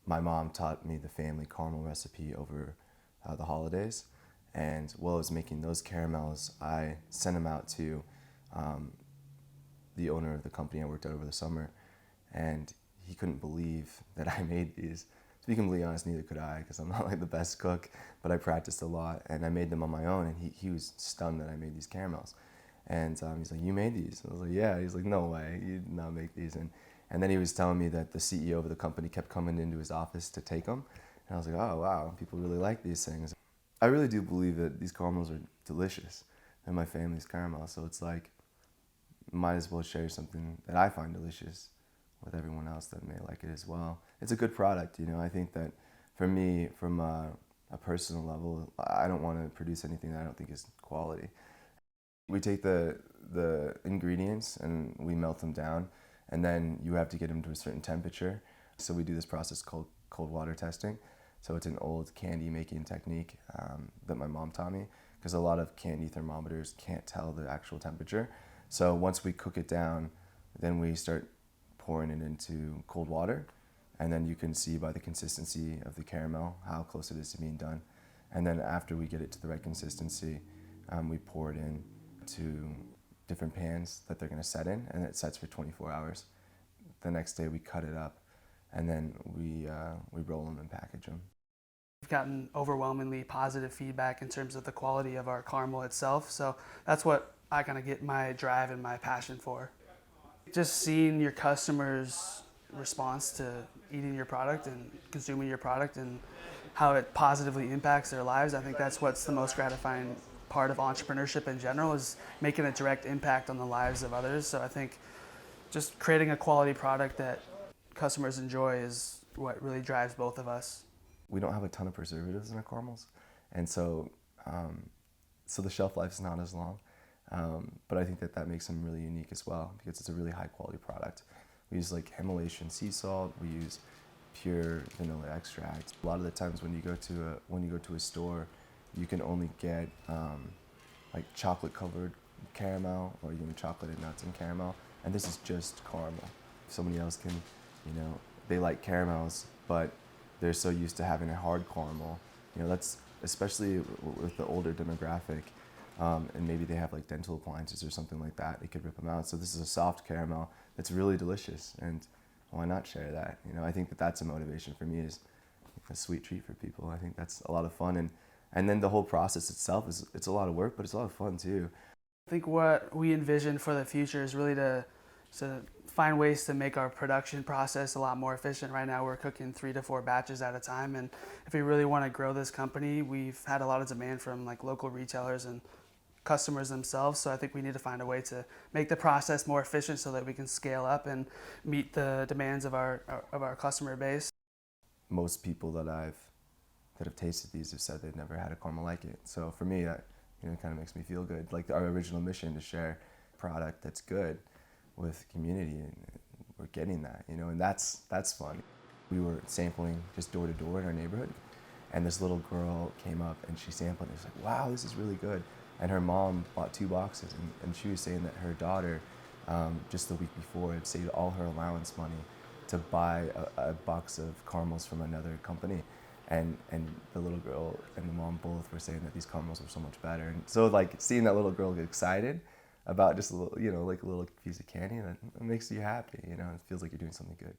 My mom taught me the family caramel recipe over the holidays, and while I was making those caramels, I sent them out to um, the owner of the company I worked at over the summer, and he couldn't believe that I made these. To be completely honest, neither could I, because I'm not like the best cook, but I practiced a lot, and I made them on my own, and he was stunned that I made these caramels. And he's like, "You made these?" I was like, "Yeah." He's like, "No way, you did not make these." And then he was telling me that the CEO of the company kept coming into his office to take them, and I was like, "Oh wow, people really like these things." I really do believe that these caramels are delicious. They're my family's caramels, so it's like, might as well share something that I find delicious with everyone else that may like it as well. It's a good product, you know. I think that for me, from a personal level, I don't want to produce anything that I don't think is quality. We take the ingredients and we melt them down, and then you have to get them to a certain temperature. So we do this process called cold water testing. So it's an old candy making technique that my mom taught me, because a lot of candy thermometers can't tell the actual temperature. So once we cook it down, then we start pouring it into cold water, and then you can see by the consistency of the caramel how close it is to being done. And then after we get it to the right consistency, we pour it in to different pans that they're going to set in, and it sets for 24 hours. The next day we cut it up, and then we roll them and package them. We've gotten overwhelmingly positive feedback in terms of the quality of our caramel itself, so that's what I kind of get my drive and my passion for. Just seeing your customers' response to eating your product and consuming your product and how it positively impacts their lives, I think that's what's the most gratifying part of entrepreneurship in general, is making a direct impact on the lives of others. So I think just creating a quality product that customers enjoy is what really drives both of us. We don't have a ton of preservatives in our caramels, and so the shelf life is not as long. But I think that that makes them really unique as well, because it's a really high quality product. We use like Himalayan sea salt. We use pure vanilla extract. A lot of the times when you go to a store, you can only get like chocolate covered caramel, or even chocolate and nuts and caramel, and this is just caramel. Somebody else can, you know, they like caramels, but they're so used to having a hard caramel. You know, that's especially with the older demographic, and maybe they have like dental appliances or something like that. It could rip them out. So this is a soft caramel that's really delicious, and why not share that? You know, I think that that's a motivation for me, is a sweet treat for people. I think that's a lot of fun, and then the whole process itself it's a lot of work, but it's a lot of fun too. I think what we envision for the future is really to find ways to make our production process a lot more efficient. Right now we're cooking 3 to 4 batches at a time, and if we really want to grow this company, we've had a lot of demand from like local retailers and customers themselves. So I think we need to find a way to make the process more efficient so that we can scale up and meet the demands of our customer base. Most people that have tasted these have said they've never had a caramel like it. So for me, that, you know, kind of makes me feel good. Like our original mission, to share a product that's good with community, and we're getting that, you know, and that's fun. We were sampling just door to door in our neighborhood, and this little girl came up and she sampled it. She was like, "Wow, this is really good." And her mom bought 2 boxes, and she was saying that her daughter, just the week before, had saved all her allowance money to buy a box of caramels from another company. And the little girl and the mom both were saying that these caramels were so much better. And so like seeing that little girl get excited about just a little, you know, like a little piece of candy, that makes you happy, you know, it feels like you're doing something good.